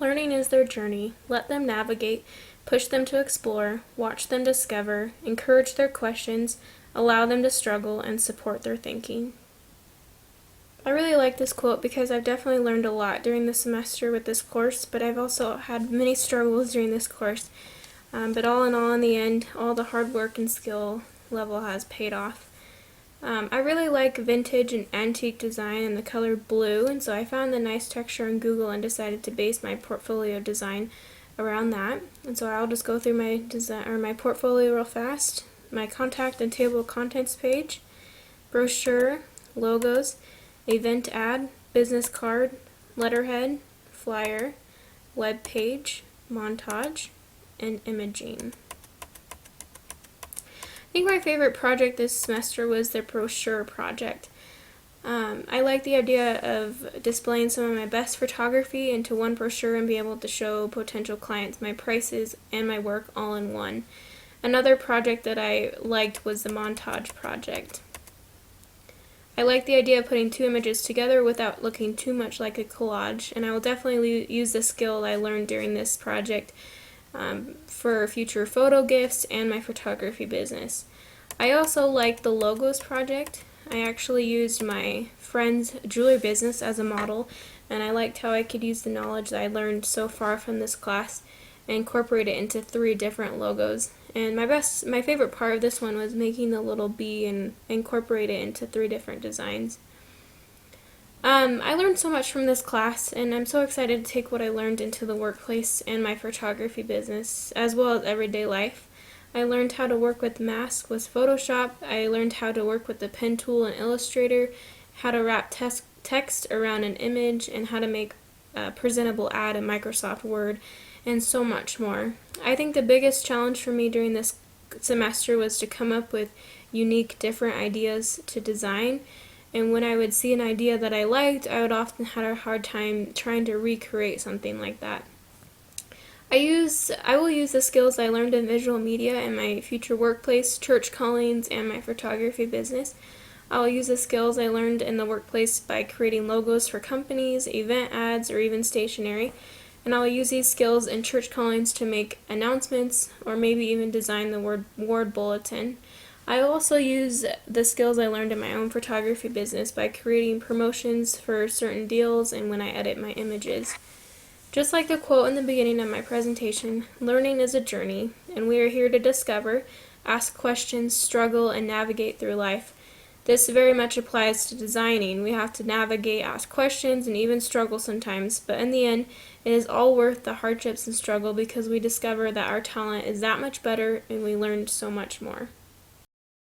Learning is their journey. Let them navigate, push them to explore, watch them discover, encourage their questions, allow them to struggle, and support their thinking. I really like this quote because I've definitely learned a lot during the semester with this course, but I've also had many struggles during this course. But all in all, in the end, all the hard work and skill level has paid off. I really like vintage and antique design in the color blue, and so I found the nice texture on Google and decided to base my portfolio design around that. And so I'll just go through my design or my portfolio real fast. My contact and table of contents page, brochure, logos, event ad, business card, letterhead, flyer, web page, montage, and imaging. I think my favorite project this semester was the brochure project. I like the idea of displaying some of my best photography into one brochure and be able to show potential clients my prices and my work all in one. Another project that I liked was the montage project. I like the idea of putting two images together without looking too much like a collage, and I will definitely use the skill I learned during this project for future photo gifts and my photography business. I also like the logos project. I actually used my friend's jewelry business as a model, and I liked how I could use the knowledge that I learned so far from this class and incorporate it into 3 different logos. And my favorite part of this one was making the little bee and incorporate it into 3 different designs. I learned so much from this class, and I'm so excited to take what I learned into the workplace and my photography business, as well as everyday life. I learned how to work with masks with Photoshop. I learned how to work with the pen tool in Illustrator, how to wrap text around an image, and how to make a presentable ad in Microsoft Word, and so much more. I think the biggest challenge for me during this semester was to come up with unique, different ideas to design. And when I would see an idea that I liked, I would often have a hard time trying to recreate something like that. I will use the skills I learned in visual media in my future workplace, church callings, and my photography business. I will use the skills I learned in the workplace by creating logos for companies, event ads, or even stationery. And I'll use these skills in church callings to make announcements or maybe even design the ward bulletin. I also use the skills I learned in my own photography business by creating promotions for certain deals and when I edit my images. Just like the quote in the beginning of my presentation, learning is a journey, and we are here to discover, ask questions, struggle, and navigate through life. This very much applies to designing. We have to navigate, ask questions, and even struggle sometimes, but in the end, it is all worth the hardships and struggle because we discover that our talent is that much better and we learned so much more.